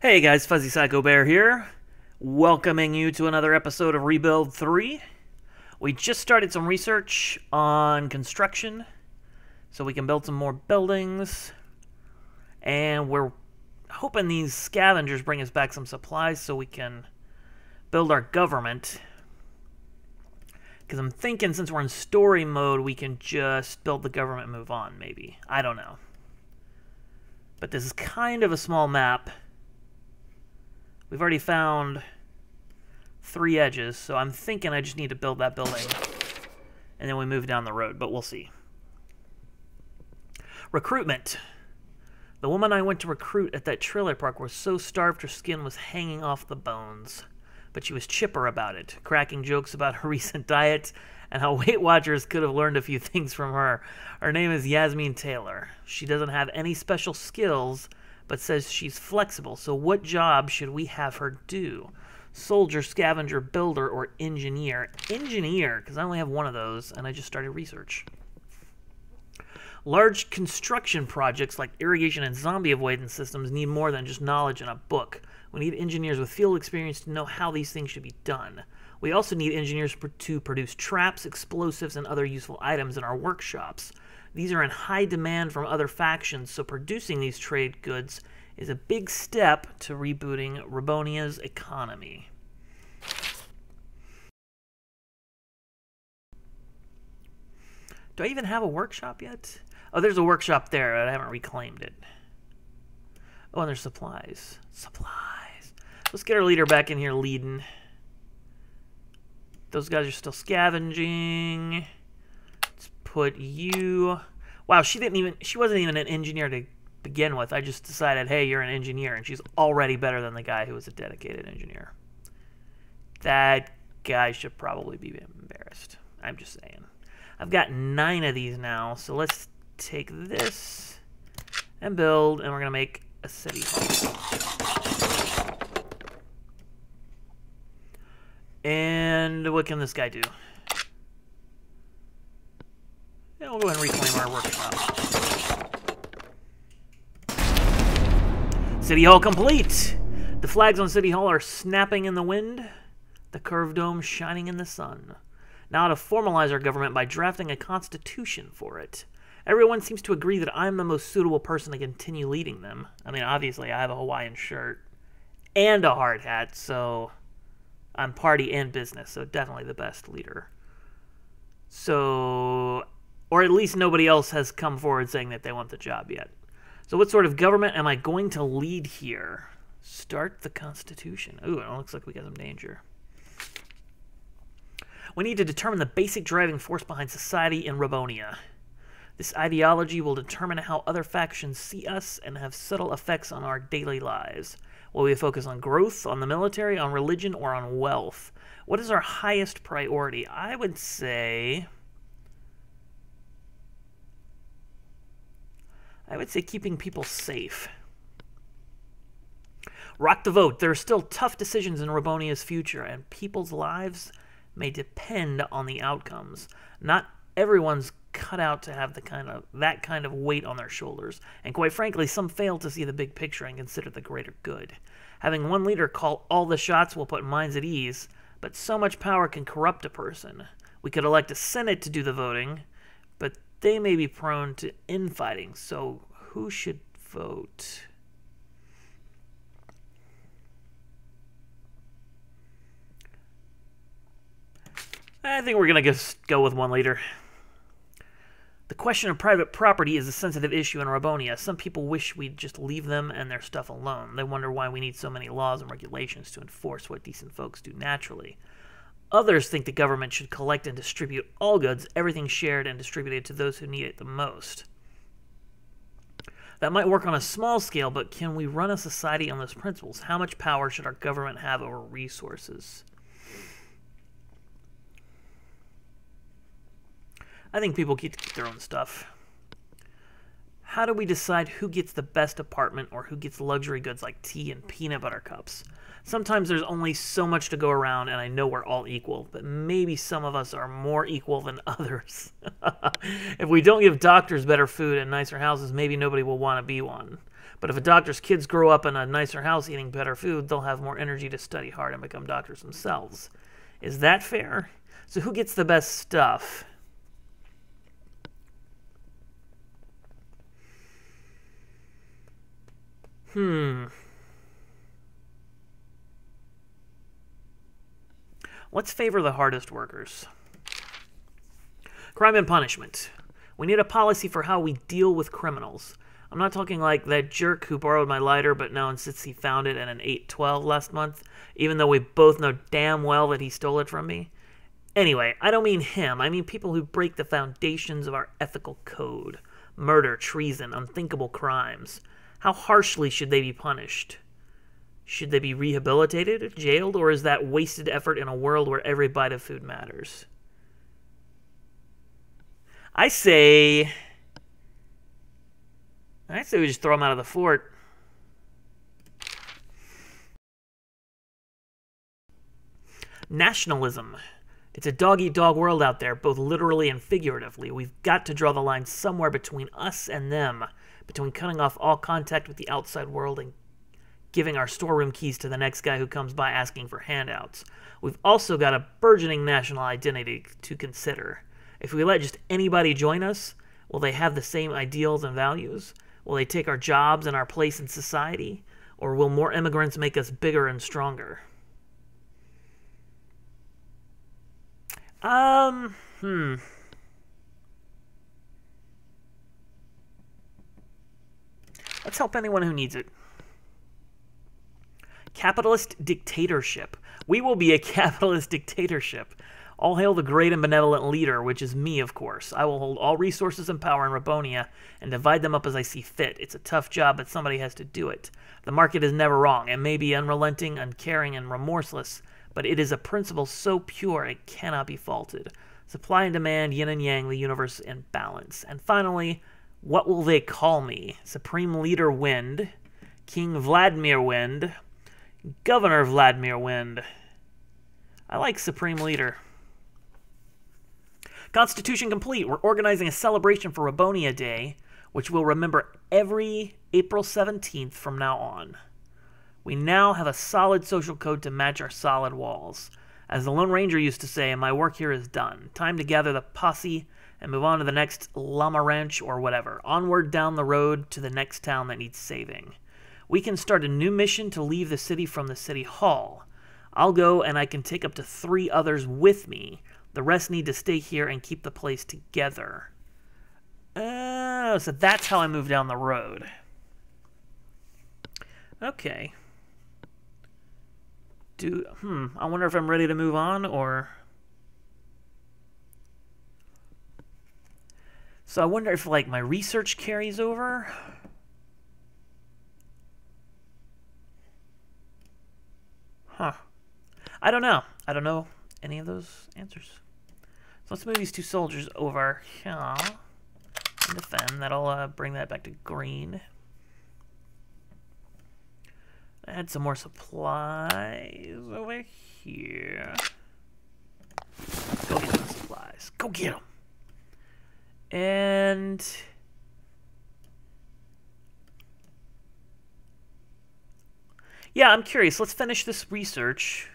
Hey guys, Fuzzy Psycho Bear here, welcoming you to another episode of Rebuild 3. We just started some research on construction, so we can build some more buildings, and we're hoping these scavengers bring us back some supplies so we can build our government. Because I'm thinking since we're in story mode, we can just build the government and move on, maybe. I don't know. But this is kind of a small map. We've already found 3 edges, so I'm thinking I just need to build that building. And then we move down the road, but we'll see. Recruitment. The woman I went to recruit at that trailer park was so starved her skin was hanging off the bones. But she was chipper about it, cracking jokes about her recent diet and how Weight Watchers could have learned a few things from her. Her name is Yasmin Taylor. She doesn't have any special skills, but says she's flexible, so what job should we have her do? Soldier, scavenger, builder, or engineer? Engineer, because I only have one of those, and I just started research. Large construction projects like irrigation and zombie avoidance systems need more than just knowledge in a book. We need engineers with field experience to know how these things should be done. We also need engineers to produce traps, explosives, and other useful items in our workshops. These are in high demand from other factions, so producing these trade goods is a big step to rebooting Robonia's economy. Do I even have a workshop yet? Oh, there's a workshop there. I haven't reclaimed it. Oh, and there's supplies. Supplies. Let's get our leader back in here leading. Those guys are still scavenging. Let's put you... Wow, she wasn't even an engineer to begin with. I just decided, hey, you're an engineer, and she's already better than the guy who was a dedicated engineer. That guy should probably be embarrassed. I'm just saying. I've got 9 of these now, so let's take this and build, and we're going to make a city hall. And what can this guy do? Yeah, we'll go ahead and reclaim our workshop. City Hall complete! The flags on City Hall are snapping in the wind, the curved dome shining in the sun. Now to formalize our government by drafting a constitution for it. Everyone seems to agree that I'm the most suitable person to continue leading them. I mean, obviously, I have a Hawaiian shirt and a hard hat, so I'm party and business, so definitely the best leader. So, or at least nobody else has come forward saying that they want the job yet. So what sort of government am I going to lead here? Start the Constitution. Ooh, it looks like we got some danger. We need to determine the basic driving force behind society in Robonia. This ideology will determine how other factions see us and have subtle effects on our daily lives. Will we focus on growth, on the military, on religion, or on wealth? What is our highest priority? I would say keeping people safe. Rock the vote. There are still tough decisions in Robonia's future, and people's lives may depend on the outcomes. Not everyone's cut out to have that kind of weight on their shoulders, and quite frankly, some fail to see the big picture and consider the greater good. Having one leader call all the shots will put minds at ease, but so much power can corrupt a person. We could elect a Senate to do the voting, but they may be prone to infighting, so who should vote? I think we're going to just go with one leader. The question of private property is a sensitive issue in Robonia. Some people wish we'd just leave them and their stuff alone. They wonder why we need so many laws and regulations to enforce what decent folks do naturally. Others think the government should collect and distribute all goods, everything shared and distributed to those who need it the most. That might work on a small scale, but can we run a society on those principles? How much power should our government have over resources? I think people keep their own stuff. How do we decide who gets the best apartment or who gets luxury goods like tea and peanut butter cups? Sometimes there's only so much to go around, and I know we're all equal, but maybe some of us are more equal than others. If we don't give doctors better food and nicer houses, maybe nobody will want to be one. But if a doctor's kids grow up in a nicer house eating better food, they'll have more energy to study hard and become doctors themselves. Is that fair? So who gets the best stuff? Let's favor the hardest workers. Crime and punishment. We need a policy for how we deal with criminals. I'm not talking like that jerk who borrowed my lighter but now insists he found it in an 812 last month, even though we both know damn well that he stole it from me. Anyway, I don't mean him. I mean people who break the foundations of our ethical code. Murder, treason, unthinkable crimes. How harshly should they be punished? Should they be rehabilitated, jailed, or is that wasted effort in a world where every bite of food matters? I say we just throw them out of the fort. Nationalism. It's a dog-eat-dog world out there, both literally and figuratively. We've got to draw the line somewhere between us and them, between cutting off all contact with the outside world and giving our storeroom keys to the next guy who comes by asking for handouts. We've also got a burgeoning national identity to consider. If we let just anybody join us, will they have the same ideals and values? Will they take our jobs and our place in society? Or will more immigrants make us bigger and stronger? Let's help anyone who needs it. Capitalist dictatorship. We will be a capitalist dictatorship. All hail the great and benevolent leader, which is me, of course. I will hold all resources and power in Robonia and divide them up as I see fit. It's a tough job, but somebody has to do it. The market is never wrong. It may be unrelenting, uncaring, and remorseless, but it is a principle so pure it cannot be faulted. Supply and demand, yin and yang, the universe in balance. And finally, what will they call me? Supreme Leader Wind, King Vladimir Wind, Governor Vladimir Wind. I like Supreme Leader. Constitution complete. We're organizing a celebration for Robonia Day, which we'll remember every April 17th from now on. We now have a solid social code to match our solid walls. As the Lone Ranger used to say, my work here is done. Time to gather the posse and move on to the next llama ranch or whatever. Onward down the road to the next town that needs saving. We can start a new mission to leave the city from the city hall. I'll go and I can take up to 3 others with me. The rest need to stay here and keep the place together. Oh, so that's how I move down the road. Okay. I wonder if I'm ready to move on, or... So I wonder if, like, my research carries over? Huh. I don't know. I don't know any of those answers. So let's move these 2 soldiers over here and defend. That'll bring that back to green. Add some more supplies over here. Go get some supplies. Go get them. And... yeah, I'm curious. Let's finish this research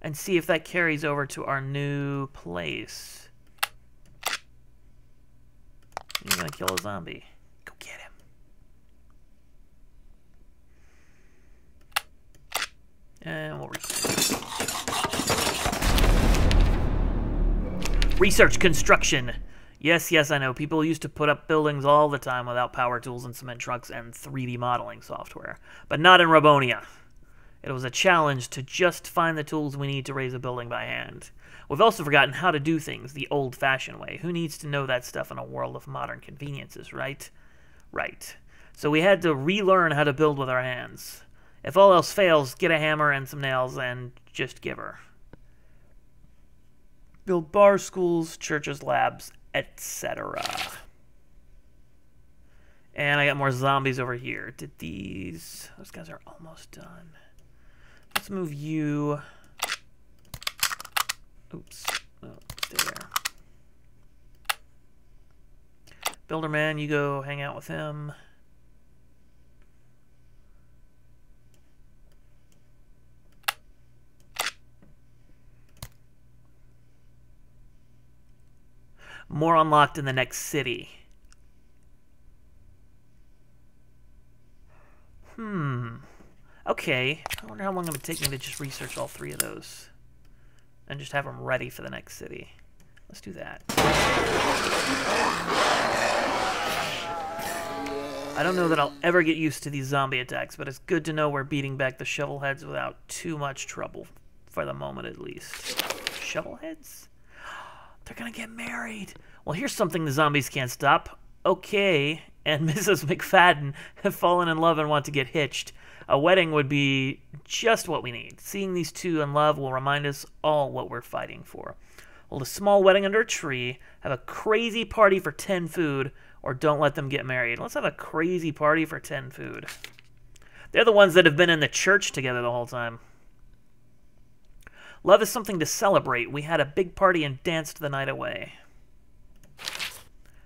and see if that carries over to our new place. He's gonna kill a zombie. Go get him. And we'll research. Research construction. Yes, I know. People used to put up buildings all the time without power tools and cement trucks and 3D modeling software. But not in Robonia. It was a challenge to just find the tools we need to raise a building by hand. We've also forgotten how to do things the old-fashioned way. Who needs to know that stuff in a world of modern conveniences, right? Right. So we had to relearn how to build with our hands. If all else fails, get a hammer and some nails and just give her. Build bars, schools, churches, labs, etc. And I got more zombies over here. Did these... Those guys are almost done. Let's move you... Oops. Oh, stay there. Builderman, you go hang out with him. More unlocked in the next city. Okay. I wonder how long it would take me to just research all 3 of those. And just have them ready for the next city. Let's do that. I don't know that I'll ever get used to these zombie attacks, but it's good to know we're beating back the shovelheads without too much trouble. For the moment, at least. Shovelheads? They're gonna get married. Well, here's something the zombies can't stop. Okay, and Mrs. McFadden have fallen in love and want to get hitched. A wedding would be just what we need. Seeing these two in love will remind us all what we're fighting for. Hold a small wedding under a tree, have a crazy party for 10 food, or don't let them get married. Let's have a crazy party for 10 food. They're the ones that have been in the church together the whole time. Love is something to celebrate. We had a big party and danced the night away.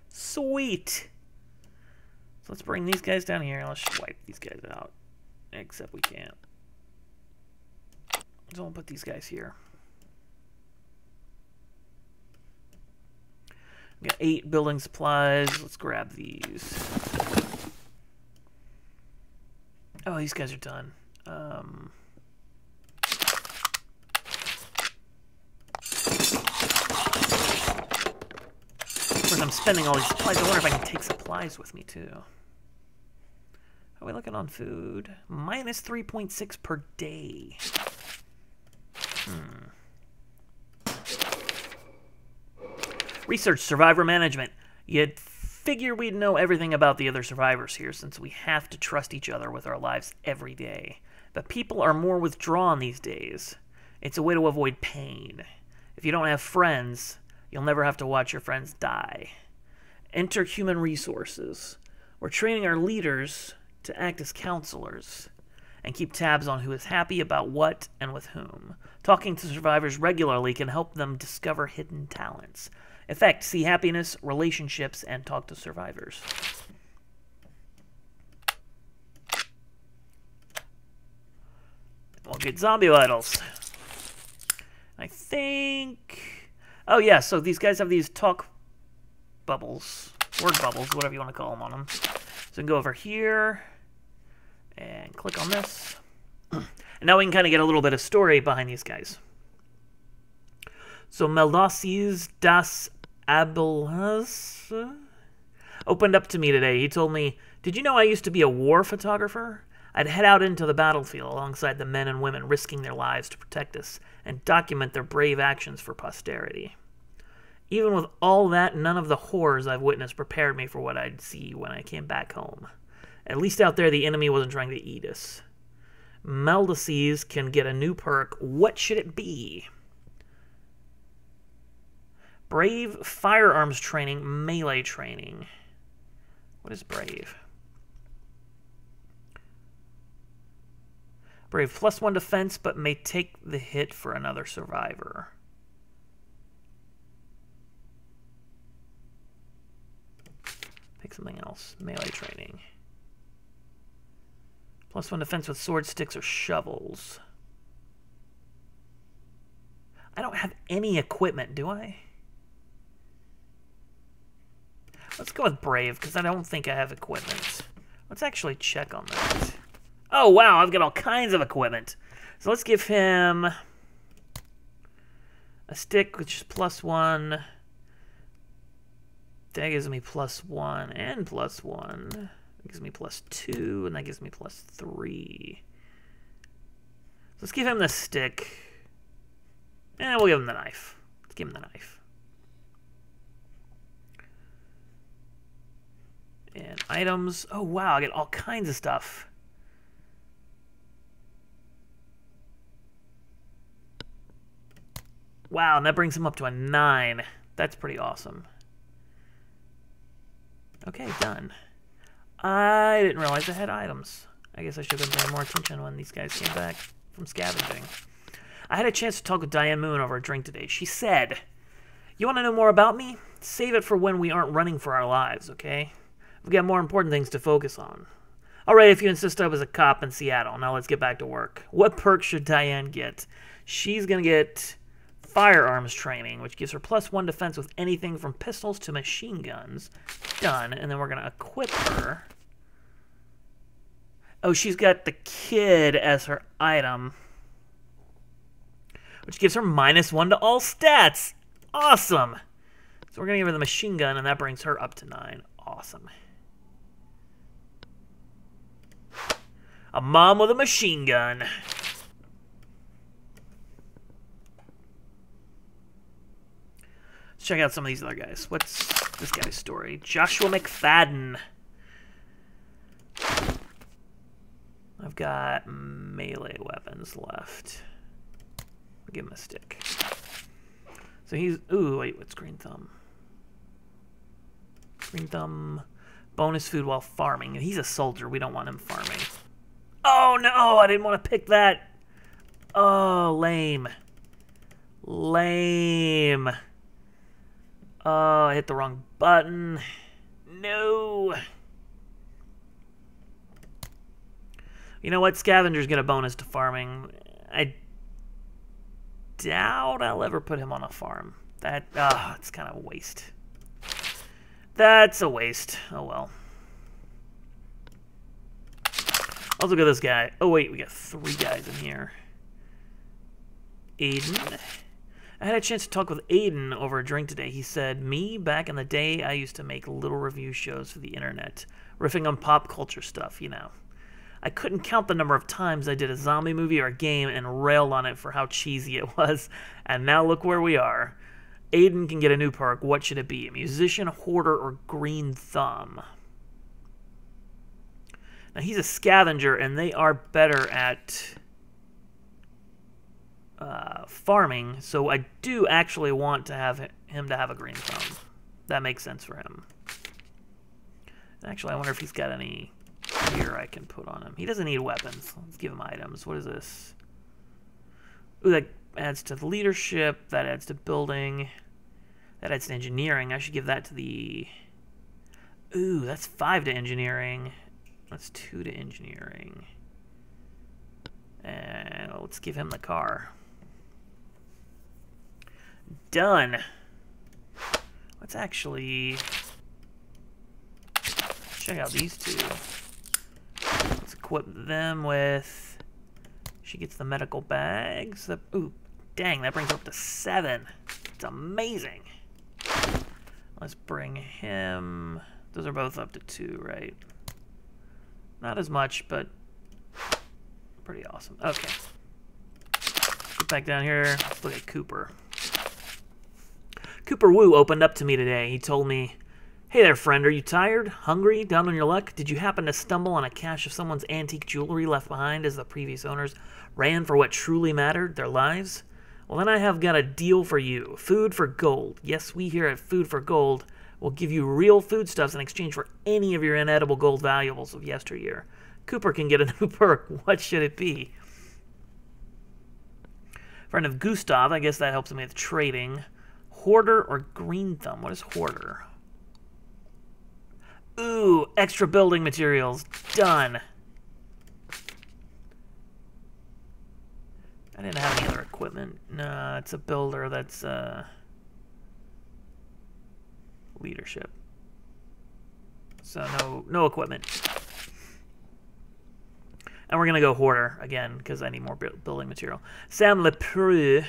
Sweet. So let's bring these guys down here. Let's wipe these guys out. Except we can't. So we'll put these guys here. We got 8 building supplies. Let's grab these. Oh, these guys are done. Of course, I'm spending all these supplies. I wonder if I can take supplies with me, too. How are we looking on food? Minus 3.6 per day. Research survivor management. You'd figure we'd know everything about the other survivors here, since we have to trust each other with our lives every day. But people are more withdrawn these days. It's a way to avoid pain. If you don't have friends, you'll never have to watch your friends die. Enter human resources. We're training our leaders to act as counselors and keep tabs on who is happy about what and with whom. Talking to survivors regularly can help them discover hidden talents. Effect, see happiness, relationships, and talk to survivors. We'll get zombie vitals. I think... Oh yeah, so these guys have these talk bubbles. Word bubbles, whatever you want to call them on them. So we can go over here and click on this. And now we can kind of get a little bit of story behind these guys. So Meldasis das Abelhas opened up to me today. He told me, "Did you know I used to be a war photographer? I'd head out into the battlefield alongside the men and women risking their lives to protect us and document their brave actions for posterity. Even with all that, none of the horrors I've witnessed prepared me for what I'd see when I came back home. At least out there, the enemy wasn't trying to eat us. Meldases can get a new perk. What should it be? Brave firearms training, melee training. What is brave? Brave +1 defense, but may take the hit for another survivor. Pick something else. Melee training. +1 defense with sword, sticks, or shovels. I don't have any equipment, do I? Let's go with brave, because I don't think I have equipment. Let's actually check on that. Oh, wow, I've got all kinds of equipment. So let's give him a stick, which is +1. That gives me +1 and +1. That gives me +2, and that gives me +3. So let's give him the stick. And we'll give him the knife. Let's give him the knife. And items. Oh, wow, I get all kinds of stuff. Wow, and that brings him up to a 9. That's pretty awesome. Okay, done. I didn't realize I had items. I guess I should have been paying more attention when these guys came back from scavenging. I had a chance to talk with Diane Moon over a drink today. She said, "You want to know more about me? Save it for when we aren't running for our lives, okay? We've got more important things to focus on." "All right, if you insist, I was a cop in Seattle. Now let's get back to work. What perks should Diane get?" "She's going to get firearms training, which gives her +1 defense with anything from pistols to machine guns." Done. And then we're going to equip her. Oh, she's got the kid as her item, which gives her -1 to all stats. Awesome. So we're going to give her the machine gun, and that brings her up to 9. Awesome. A mom with a machine gun. Let's check out some of these other guys. What's this guy's story? Joshua McFadden. I've got melee weapons left. I'll give him a stick. So he's... Ooh, wait, what's Green Thumb? Green Thumb, bonus food while farming. And he's a soldier. We don't want him farming. Oh, no, I didn't want to pick that. Oh, lame. Lame. Oh, I hit the wrong button. No. You know what? Scavenger's get a bonus to farming. I doubt I'll ever put him on a farm. It's kind of a waste. That's a waste. Oh, well. Let's look at this guy. Oh, wait, we got 3 guys in here. Aiden. I had a chance to talk with Aiden over a drink today. He said, "Me, back in the day, I used to make little review shows for the internet, riffing on pop culture stuff, you know. I couldn't count the number of times I did a zombie movie or a game and railed on it for how cheesy it was, and now look where we are. Aiden can get a new perk. What should it be? A musician, hoarder, or green thumb?" Now, he's a scavenger, and they are better at farming, so I do actually want to have him to have a green thumb. That makes sense for him. Actually, I wonder if he's got any gear I can put on him. He doesn't need weapons. Let's give him items. What is this? Ooh, that adds to leadership. That adds to building. That adds to engineering. I should give that to the... Ooh, that's 5 to engineering. That's 2 to engineering. And let's give him the car. Done. Let's actually check out these 2. Let's equip them with... She gets the medical bags. Ooh, dang, that brings her up to 7. It's amazing. Let's bring him... Those are both up to 2, right? Not as much, but pretty awesome. Okay. Get back down here. Let's look at Cooper. Cooper Woo opened up to me today. He told me, "Hey there, friend. Are you tired? Hungry? Down on your luck? Did you happen to stumble on a cache of someone's antique jewelry left behind as the previous owners ran for what truly mattered, their lives? Well, then I have got a deal for you. Food for gold. Yes, we here at Food for Gold will give you real foodstuffs in exchange for any of your inedible gold valuables of yesteryear. Cooper can get a new perk. What should it be?" Friend of Gustav, I guess that helps him with trading. Hoarder or green thumb? What is hoarder? Ooh, extra building materials. Done. I didn't have any other equipment. No, it's a builder. That's leadership. So no equipment. And we're going to go hoarder again because I need more building material. Sam Lepreux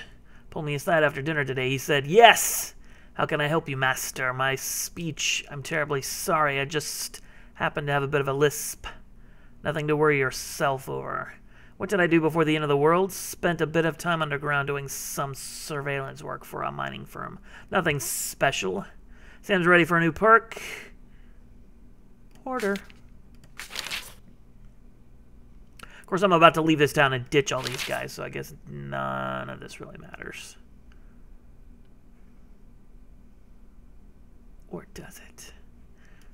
pulled me aside after dinner today. He said, "Yes! How can I help you, master? My speech, I'm terribly sorry. I just happened to have a bit of a lisp. Nothing to worry yourself over. What did I do before the end of the world? Spent a bit of time underground doing some surveillance work for a mining firm. Nothing special. Sam's ready for a new perk. Hoarder." Of course, I'm about to leave this town and ditch all these guys, so I guess none of this really matters. Or does it?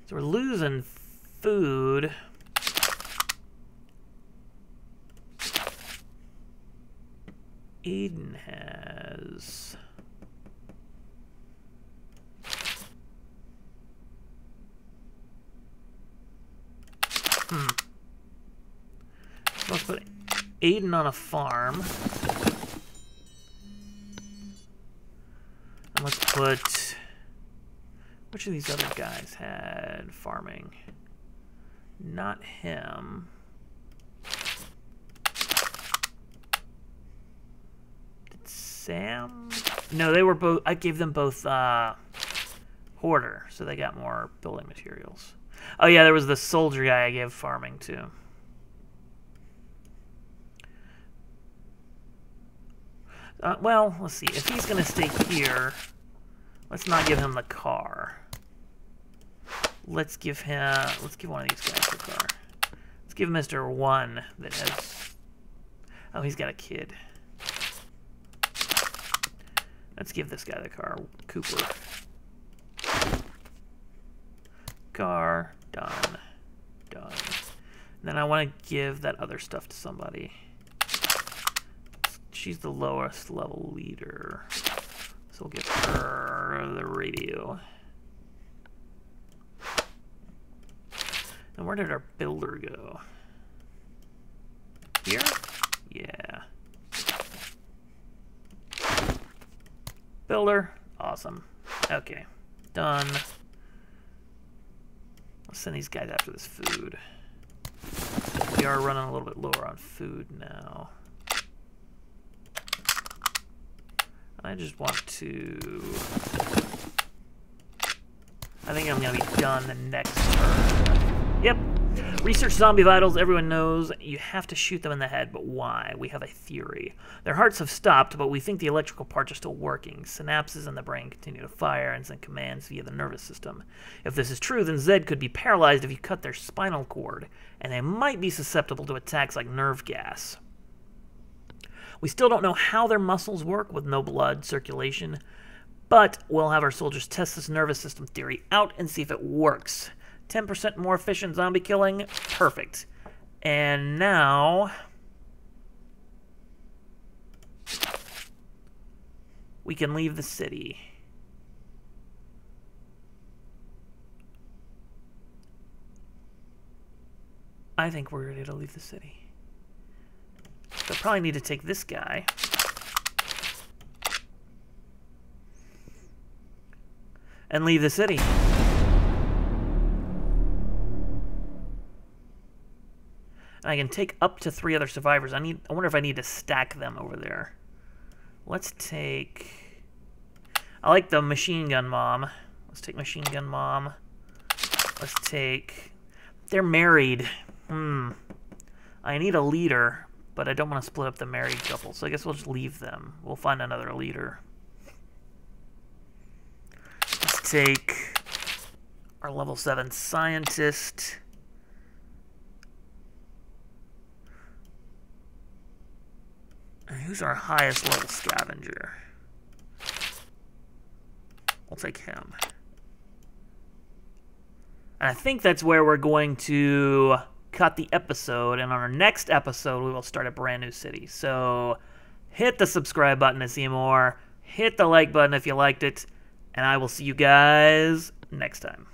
So we're losing food. Aiden has... Let's put Aiden on a farm. And let's put... Which of these other guys had farming? Not him. Did Sam? No, they were both... I gave them both hoarder, so they got more building materials. Oh yeah, there was the soldier guy I gave farming to. Well, let's see. If he's going to stay here, let's not give him the car. Let's give one of these guys the car. Let's give Mr. One that has... Oh, he's got a kid. Let's give this guy the car. Cooper. Car. Done. Done. And then I want to give that other stuff to somebody. She's the lowest level leader. So we'll give her the radio. And where did our builder go? Here? Yeah. Builder. Awesome. Okay. Done. Let's send these guys after this food. We are running a little bit lower on food now. I just want to... I think I'm going to be done the next turn. Yep. Research zombie vitals. Everyone knows you have to shoot them in the head, but why? We have a theory. Their hearts have stopped, but we think the electrical parts are still working. Synapses in the brain continue to fire and send commands via the nervous system. If this is true, then Zed could be paralyzed if you cut their spinal cord, and they might be susceptible to attacks like nerve gas. We still don't know how their muscles work with no blood circulation, but we'll have our soldiers test this nervous system theory out and see if it works. 10% more efficient zombie killing, perfect. And now... we can leave the city. I think we're ready to leave the city. So I probably need to take this guy. And leave the city. And I can take up to 3 other survivors. I wonder if I need to stack them over there. Let's take... I like the machine gun mom. Let's take machine gun mom. Let's take... They're married. I need a leader. But I don't want to split up the married couple, so I guess we'll just leave them. We'll find another leader. Let's take our level 7 scientist. And who's our highest level scavenger? We'll take him. And I think that's where we're going to... cut the episode, and on our next episode we will start a brand new city. So hit the subscribe button to see more, hit the like button if you liked it, and I will see you guys next time.